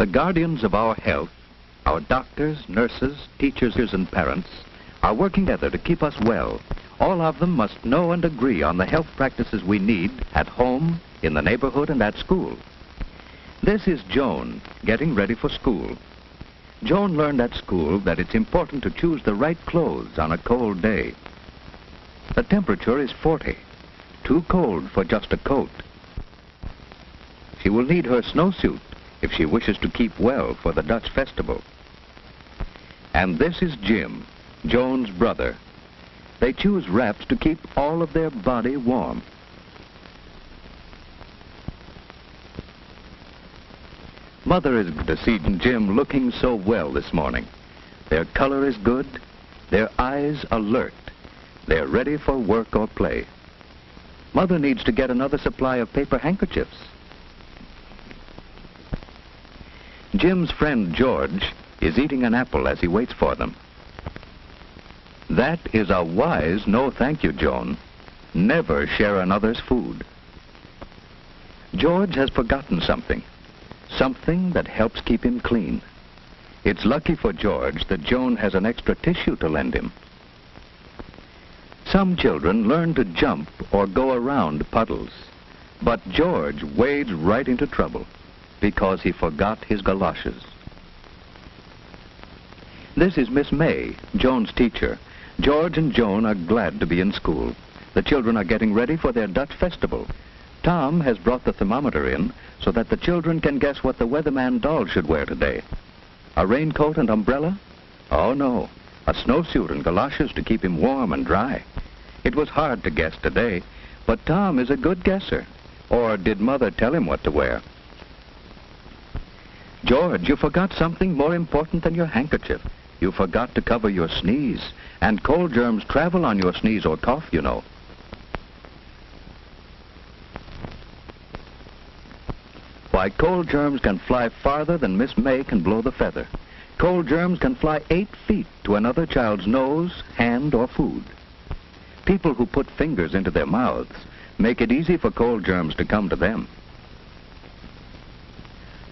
The guardians of our health, our doctors, nurses, teachers, and parents, are working together to keep us well. All of them must know and agree on the health practices we need at home, in the neighborhood, and at school. This is Joan, getting ready for school. Joan learned at school that it's important to choose the right clothes on a cold day. The temperature is 40, too cold for just a coat. She will need her snowsuit if she wishes to keep well for the Dutch festival. And this is Jim, Joan's brother. They choose wraps to keep all of their body warm. Mother is glad to see Jim looking so well this morning. Their color is good, their eyes alert. They're ready for work or play. Mother needs to get another supply of paper handkerchiefs. Jim's friend George is eating an apple as he waits for them. That is a wise no thank you, Joan. Never share another's food. George has forgotten something that helps keep him clean. It's lucky for George that Joan has an extra tissue to lend him. Some children learn to jump or go around puddles, but George wades right into trouble because he forgot his galoshes. This is Miss May, Joan's teacher. George and Joan are glad to be in school. The children are getting ready for their Dutch festival. Tom has brought the thermometer in so that the children can guess what the weatherman doll should wear today. A raincoat and umbrella? Oh no, a snowsuit and galoshes to keep him warm and dry. It was hard to guess today, but Tom is a good guesser. Or did Mother tell him what to wear? George, you forgot something more important than your handkerchief. You forgot to cover your sneeze, and cold germs travel on your sneeze or cough, you know. Why, cold germs can fly farther than Miss May can blow the feather. Cold germs can fly 8 feet to another child's nose, hand, or food. People who put fingers into their mouths make it easy for cold germs to come to them.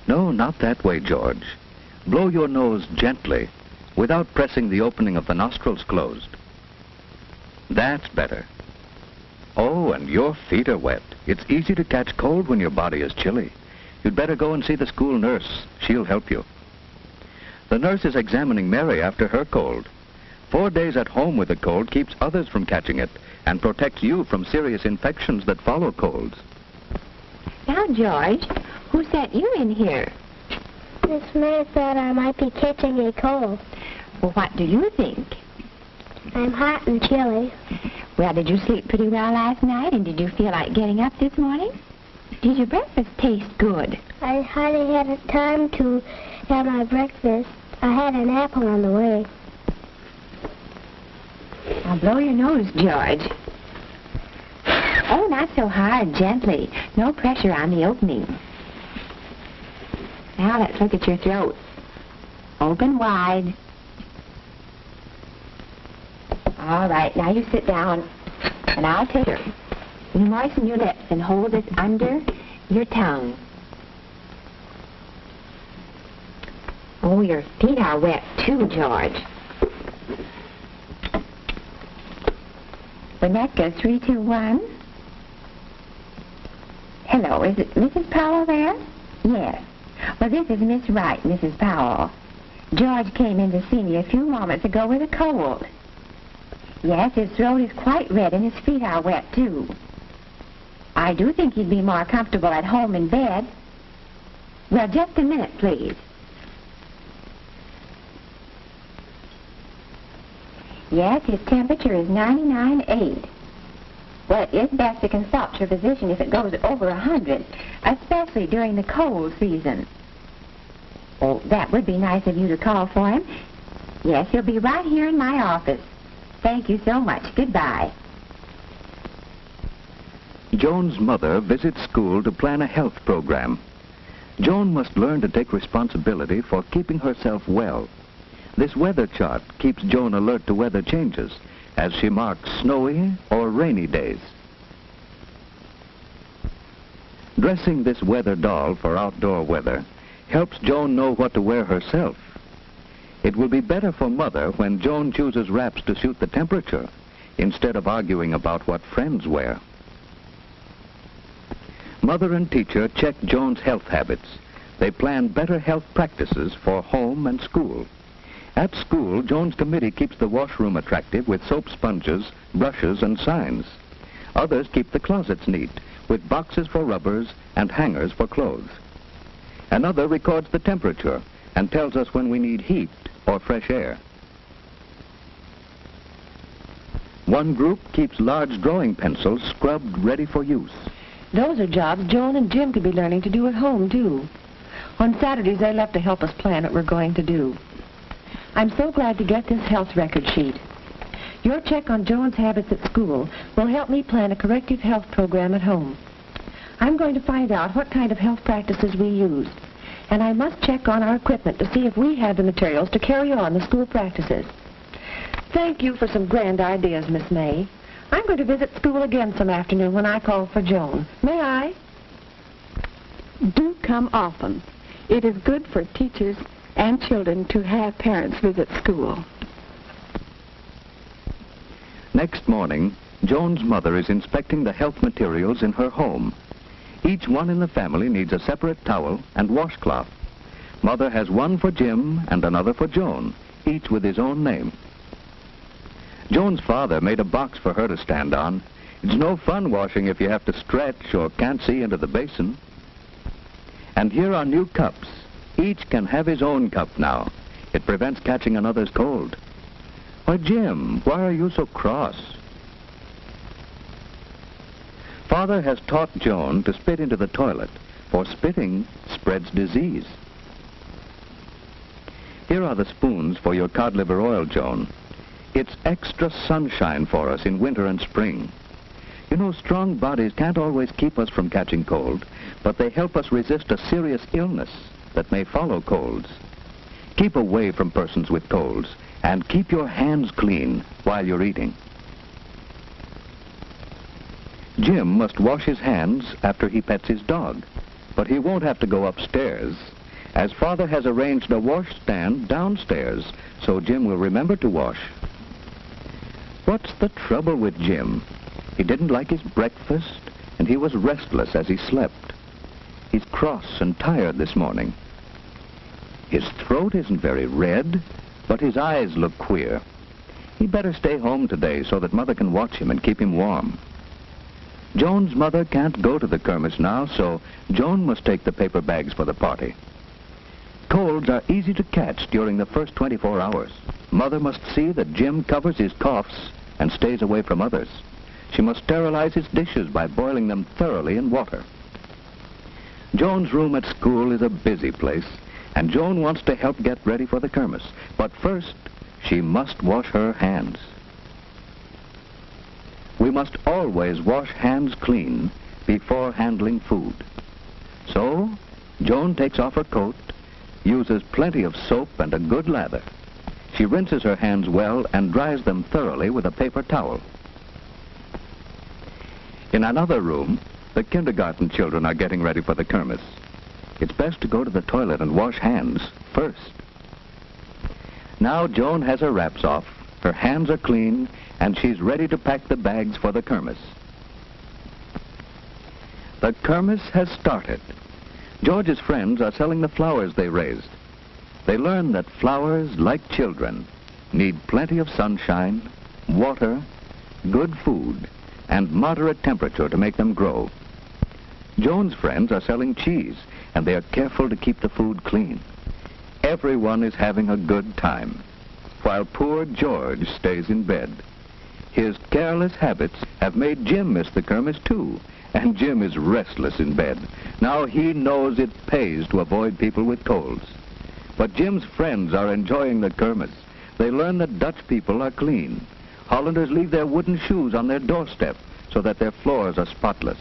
No, not that way, George. Blow your nose gently, without pressing the opening of the nostrils closed. That's better. Oh, and your feet are wet. It's easy to catch cold when your body is chilly. You'd better go and see the school nurse. She'll help you. The nurse is examining Mary after her cold. 4 days at home with a cold keeps others from catching it and protects you from serious infections that follow colds. Now, George, who sent you in here? Miss May said I might be catching a cold. Well, what do you think? I'm hot and chilly. Well, did you sleep pretty well last night, and did you feel like getting up this morning? Did your breakfast taste good? I hardly had time to have my breakfast. I had an apple on the way. Now, blow your nose, George. Oh, not so hard, gently. No pressure on the opening. Now, let's look at your throat. Open wide. All right, now you sit down, and I'll take her. You moisten your lips and hold this under your tongue. Oh, your feet are wet, too, George. Winnetka, 3, 2, 1. Hello, is it Mrs. Powell there? Yes. Well, this is Miss Wright, Mrs. Powell. George came in to see me a few moments ago with a cold. Yes, his throat is quite red and his feet are wet, too. I do think he'd be more comfortable at home in bed. Well, just a minute, please. Yes, his temperature is 99.8. Well, it is best to consult your physician if it goes over 100, especially during the cold season. Oh, that would be nice of you to call for him. Yes, he'll be right here in my office. Thank you so much. Goodbye. Joan's mother visits school to plan a health program. Joan must learn to take responsibility for keeping herself well. This weather chart keeps Joan alert to weather changes as she marks snowy or rainy days. Dressing this weather doll for outdoor weather helps Joan know what to wear herself. It will be better for Mother when Joan chooses wraps to suit the temperature instead of arguing about what friends wear. Mother and teacher check Joan's health habits. They plan better health practices for home and school. At school, Joan's committee keeps the washroom attractive with soap sponges, brushes, and signs. Others keep the closets neat with boxes for rubbers and hangers for clothes. Another records the temperature and tells us when we need heat or fresh air. One group keeps large drawing pencils scrubbed ready for use. Those are jobs Joan and Jim could be learning to do at home, too. On Saturdays, they love to help us plan what we're going to do. I'm so glad to get this health record sheet. Your check on Joan's habits at school will help me plan a corrective health program at home. I'm going to find out what kind of health practices we use, and I must check on our equipment to see if we have the materials to carry on the school practices. Thank you for some grand ideas, Miss May. I'm going to visit school again some afternoon when I call for Joan. May I? Do come often. It is good for teachers and children to have parents visit school. Next morning, Joan's mother is inspecting the health materials in her home. Each one in the family needs a separate towel and washcloth. Mother has one for Jim and another for Joan, each with his own name. Joan's father made a box for her to stand on. It's no fun washing if you have to stretch or can't see into the basin. And here are new cups. Each can have his own cup now. It prevents catching another's cold. Why, Jim, why are you so cross? Father has taught Joan to spit into the toilet, for spitting spreads disease. Here are the spoons for your cod liver oil, Joan. It's extra sunshine for us in winter and spring. You know, strong bodies can't always keep us from catching cold, but they help us resist a serious illness that may follow colds. Keep away from persons with colds, and keep your hands clean while you're eating. Jim must wash his hands after he pets his dog, but he won't have to go upstairs, as Father has arranged a washstand downstairs, so Jim will remember to wash. What's the trouble with Jim? He didn't like his breakfast, and he was restless as he slept. He's cross and tired this morning. His throat isn't very red, but his eyes look queer. He'd better stay home today so that Mother can watch him and keep him warm. Joan's mother can't go to the kermis now, so Joan must take the paper bags for the party. Colds are easy to catch during the first 24 hours. Mother must see that Jim covers his coughs and stays away from others. She must sterilize his dishes by boiling them thoroughly in water. Joan's room at school is a busy place, and Joan wants to help get ready for the kermis. But first, she must wash her hands. We must always wash hands clean before handling food. So, Joan takes off her coat, uses plenty of soap and a good lather. She rinses her hands well and dries them thoroughly with a paper towel. In another room, the kindergarten children are getting ready for the kermis. It's best to go to the toilet and wash hands first. Now Joan has her wraps off, her hands are clean, and she's ready to pack the bags for the kermis. The kermis has started. George's friends are selling the flowers they raised. They learn that flowers, like children, need plenty of sunshine, water, good food, and moderate temperature to make them grow. Joan's friends are selling cheese, and they are careful to keep the food clean. Everyone is having a good time, while poor George stays in bed. His careless habits have made Jim miss the kermis too, and Jim is restless in bed. Now he knows it pays to avoid people with colds. But Jim's friends are enjoying the kermis. They learn that Dutch people are clean. Hollanders leave their wooden shoes on their doorstep so that their floors are spotless.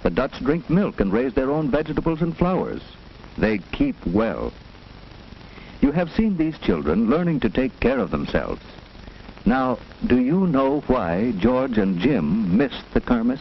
The Dutch drink milk and raise their own vegetables and flowers. They keep well. You have seen these children learning to take care of themselves. Now, do you know why George and Jim missed the kermis?